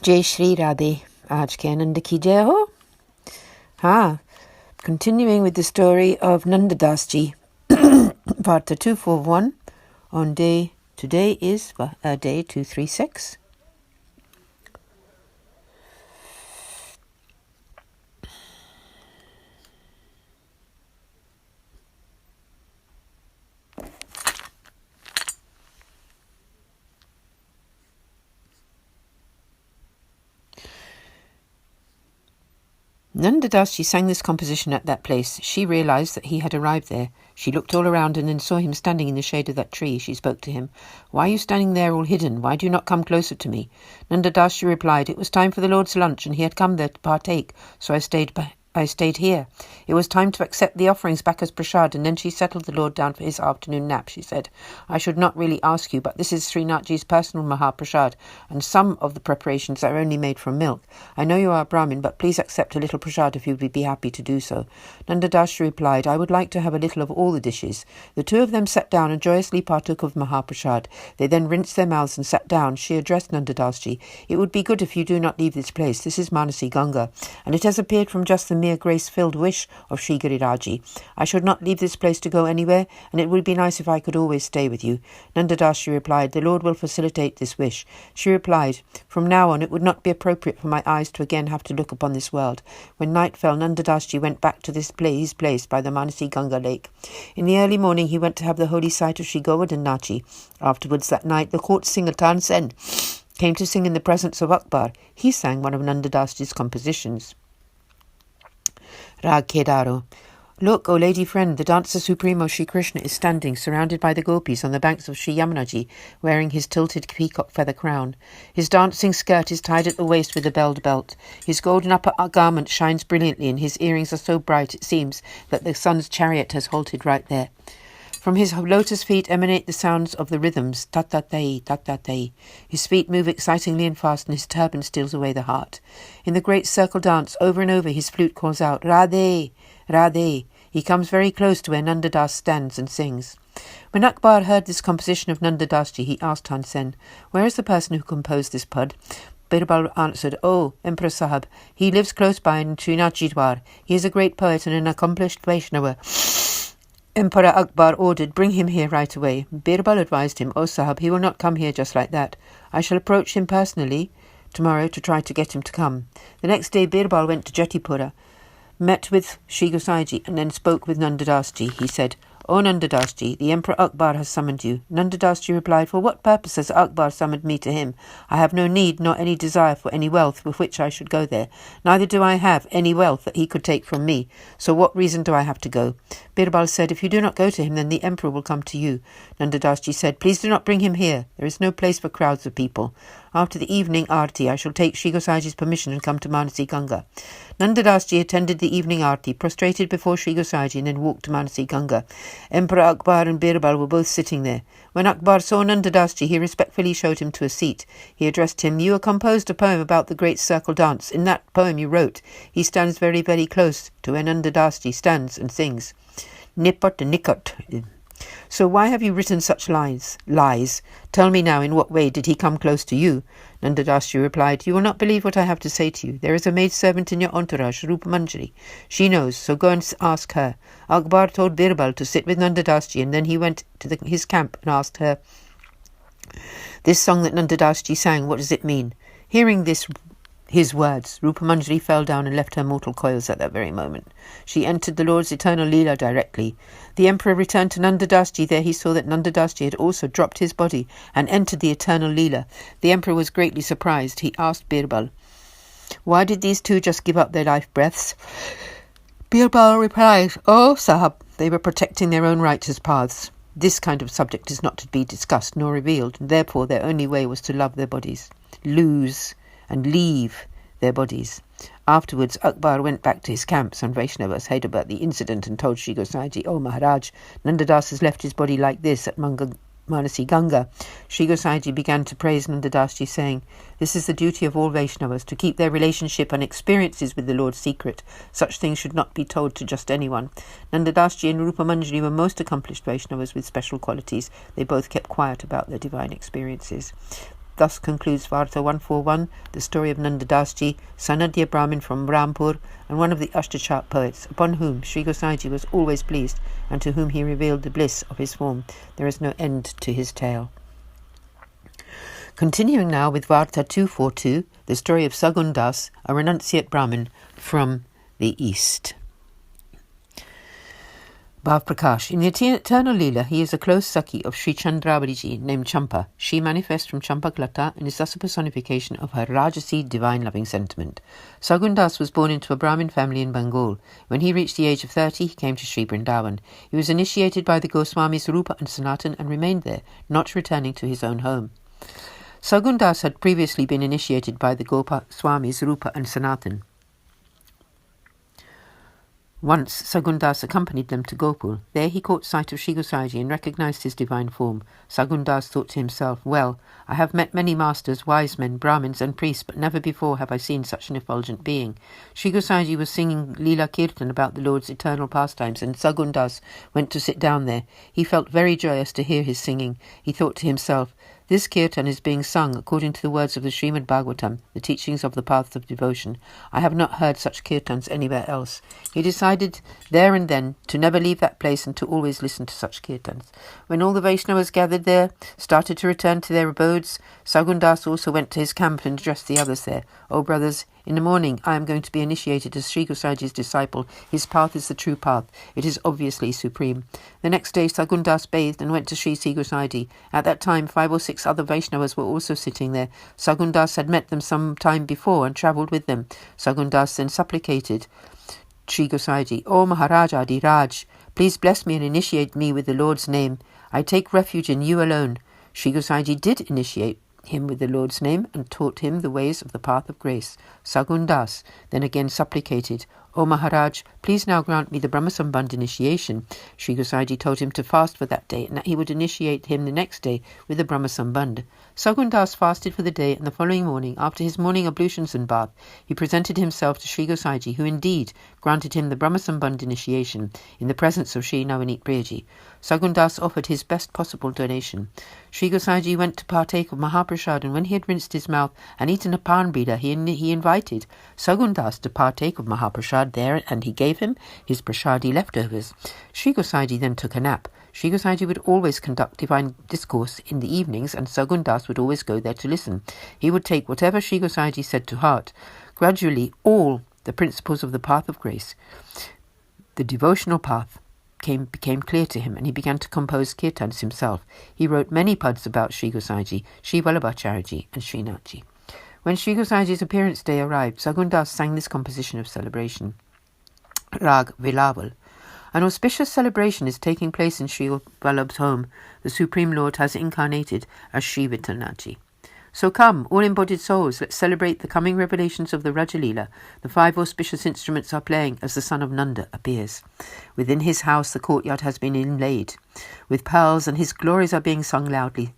जय श्री राधे. आज के आनंद की जय हो. Continuing with the story of Nanda Das ji. Varta 241 on today is day 236. Nanda Das ji sang this composition at that place. She realized that he had arrived there. She looked all around and then saw him standing in the shade of that tree. She spoke to him. "Why are you standing there all hidden? Why do you not come closer to me?" Nanda Das ji replied, "It was time for the Lord's lunch and he had come there to partake, so I stayed here. It was time to accept the offerings back as prasad." And then she settled the Lord down for his afternoon nap. She said, "I should not really ask you, but this is Srinathji's personal Mahaprasad, and some of the preparations are only made from milk. I know you are a Brahmin, but please accept a little prasad if you would be happy to do so." Nanda Das replied, "I would like to have a little of all the dishes." The two of them sat down and joyously partook of Mahaprasad. They then rinsed their mouths and sat down. She addressed Nanda Das ji, "It would be good if you do not leave this place. This is Manasi Ganga, and it has appeared from just the mere grace-filled wish of Sri Giriraji. I should not leave this place to go anywhere, and it would be nice if I could always stay with you." Nanda Das replied, "The Lord will facilitate this wish." She replied, "From now on it would not be appropriate for my eyes to again have to look upon this world." When night fell, Nanda Das ji went back to his place by the Manasi Ganga lake. In the early morning he went to have the holy sight of Sri Govardhan Nachi. Afterwards that night the court singer Tansen came to sing in the presence of Akbar. He sang one of Nanda Das ji's compositions. Rag Kedaro. "Look, O lady friend, the dancer supremo Sri Krishna is standing, surrounded by the gopis, on the banks of Sri Yamunaji, wearing his tilted peacock feather crown. His dancing skirt is tied at the waist with a belled belt. His golden upper garment shines brilliantly, and his earrings are so bright it seems that the sun's chariot has halted right there. From his lotus feet emanate the sounds of the rhythms, tat-tat-tai, tat-tat-tai. His feet move excitingly and fast, and his turban steals away the heart. In the great circle dance, over and over his flute calls out, 'Radhe, Radhe.' He comes very close to where Nanda Das stands and sings." When Akbar heard this composition of Nanda Das ji, he asked Tansen, "Where is the person who composed this pad?" Birbal answered, "Oh, Emperor Sahib, he lives close by in Srinathjidwar. He is a great poet and an accomplished Vaishnava." Emperor Akbar ordered, "Bring him here right away." Birbal advised him, "Oh Sahib, he will not come here just like that. I shall approach him personally tomorrow to try to get him to come." The next day Birbal went to Jetipura, met with Sri Gosaiji, and then spoke with Nanda Das ji. He said, "O Nanda Das ji, the Emperor Akbar has summoned you." Nanda Das ji replied, "For what purpose has Akbar summoned me to him? I have no need nor any desire for any wealth with which I should go there. Neither do I have any wealth that he could take from me. So what reason do I have to go?" Birbal said, "If you do not go to him, then the Emperor will come to you." Nanda Das ji said, "Please do not bring him here. There is no place for crowds of people. After the evening arti, I shall take Sri Gosaiji's permission and come to Manasi Ganga." Nanda Das ji attended the evening arti, prostrated before Sri Gosaiji, and then walked to Manasi Ganga. Emperor Akbar and Birbal were both sitting there. When Akbar saw Nanda Das ji, he respectfully showed him to a seat. He addressed him, "You have composed a poem about the great circle dance. In that poem you wrote, 'He stands very, very close to where Nanda Das ji stands and sings. Nipat nikat.' So why have you written such lies? Tell me now, in what way did he come close to you?" Nanda Das ji replied, "You will not believe what I have to say to you. There is a maidservant in your entourage, Rupamanjari. She knows, so go and ask her." Akbar told Birbal to sit with Nanda Das ji, and then he went to his camp and asked her, "This song that Nanda Das ji sang, what does it mean?" Hearing his words, Rupamanjari fell down and left her mortal coils at that very moment. She entered the Lord's eternal Leela directly. The Emperor returned to Nanda Das ji. There he saw that Nanda Das ji had also dropped his body and entered the eternal Leela. The Emperor was greatly surprised. He asked Birbal, "Why did these two just give up their life breaths?" Birbal replied, "Oh, Sahib, they were protecting their own righteous paths. This kind of subject is not to be discussed nor revealed, and therefore their only way was to love their bodies, lose and leave their bodies." Afterwards, Akbar went back to his camp. Some Vaishnavas heard about the incident and told Sri Gosaiji, "Oh Maharaj, Nanda Das has left his body like this at Manasi Ganga." Sri Gosaiji began to praise Nanda Das ji, saying, "This is the duty of all Vaishnavas, to keep their relationship and experiences with the Lord secret. Such things should not be told to just anyone." Nanda Das ji and Rupamanjari were most accomplished Vaishnavas with special qualities. They both kept quiet about their divine experiences. Thus concludes Varta 141, the story of Nanda Dasji, Sanadya Brahmin from Rampur, and one of the Ashtachart poets, upon whom Sri Gosaiji was always pleased, and to whom he revealed the bliss of his form. There is no end to his tale. Continuing now with Varta 242, the story of Sagun Das, a renunciate Brahmin from the east. Bhav Prakash. In the eternal Leela, he is a close Sakhi of Sri Chandravariji named Champa. She manifests from Champaklata and is thus a personification of her Rajasi divine loving sentiment. Sagun Das was born into a Brahmin family in Bengal. When he reached the age of 30, he came to Sri Vrindavan. He was initiated by the Goswamis Rupa and Sanatan and remained there, not returning to his own home. Sagun Das had previously been initiated by the Goswamis Rupa and Sanatan. Once, Sagun Das accompanied them to Gopul. There he caught sight of Sri Gosaiji and recognized his divine form. Sagun Das thought to himself, "Well, I have met many masters, wise men, Brahmins and priests, but never before have I seen such an effulgent being." Sri Gosaiji was singing Leela Kirtan about the Lord's eternal pastimes, and Sagun Das went to sit down there. He felt very joyous to hear his singing. He thought to himself, "This kirtan is being sung according to the words of the Srimad Bhagavatam, the teachings of the path of devotion. I have not heard such kirtans anywhere else." He decided there and then to never leave that place and to always listen to such kirtans. When all the Vaishnavas gathered there started to return to their abodes, Sagun Das also went to his camp and addressed the others there. "O brothers, in the morning I am going to be initiated as Sri Gosaiji's disciple. His path is the true path. It is obviously supreme." The next day Sagun Das bathed and went to Sri Gosaiji. At that time 5 or 6 other Vaishnavas were also sitting there. Sagun Das had met them some time before and travelled with them. Sagun Das then supplicated Sri Gosaiji, "O Maharaja Adi Raj, please bless me and initiate me with the Lord's name. I take refuge in you alone." Sri Gosaiji did initiate him with the Lord's name and taught him the ways of the path of grace. Sagun Das then again supplicated, "O Maharaj, please now grant me the Brahmasambandh initiation." Sri Gosaiji told him to fast for that day and that he would initiate him the next day with the Brahmasambandh. Sagun Das fasted for the day, and the following morning, after his morning ablutions and bath, he presented himself to Sri Gosaiji, who indeed granted him the Brahmasambandh initiation in the presence of Sri Navanit Priyaji. Sagun Das offered his best possible donation. Sri Gosaiji went to partake of Mahaprasad, and when he had rinsed his mouth and eaten a pan bida, he invited Sagun Das to partake of Mahaprasad there, and he gave him his prasadi leftovers. Sri Gosaiji then took a nap. Sri Gosaiji would always conduct divine discourse in the evenings, and Sagun Das would always go there to listen. He would take whatever Sri Gosaiji said to heart. Gradually, all the principles of the path of grace, the devotional path, became clear to him, and he began to compose kirtans himself. He wrote many pads about Sri Gosaiji, Sri Vallabhacharyaji, and Srinathji. When Sri Gosaiji's appearance day arrived, Sagun Das sang this composition of celebration. Rag Vilaval. An auspicious celebration is taking place in Sri Vallabh's home. The Supreme Lord has incarnated as Sri Vittalnathji. So come, all embodied souls, let's celebrate the coming revelations of the Vraja Leela. The 5 auspicious instruments are playing as the son of Nanda appears. Within his house the courtyard has been inlaid with pearls, and his glories are being sung loudly.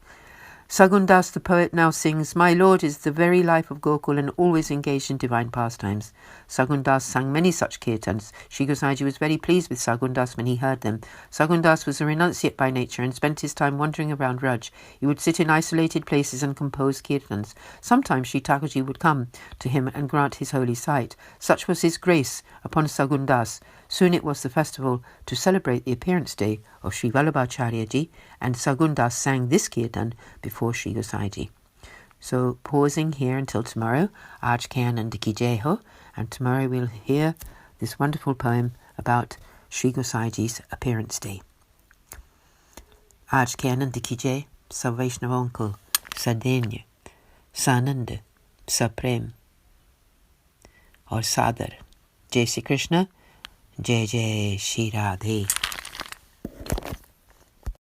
Sagun Das the poet now sings, "My Lord is the very life of Gokul and always engaged in divine pastimes." Sagun Das sang many such kirtans. Sri Gosaiji was very pleased with Sagun Das when he heard them. Sagun Das was a renunciate by nature and spent his time wandering around Vraj. He would sit in isolated places and compose kirtans. Sometimes Sri Thakurji would come to him and grant his holy sight. Such was his grace upon Sagun Das. Soon it was the festival to celebrate the appearance day of Sri Vallabhacharyaji, and Sagun Das sang this kirtan before Sri Gosaiji. So pausing here until tomorrow, Aaj ke Anand ki jai ho, and tomorrow we'll hear this wonderful poem about Sri Gosaiji's appearance day. Aaj ke Anand ki jai, sab Vaishnavon ko sadenya, sanand, saprem और सादर. जय श्री कृष्ण, जय जय श्री राधे.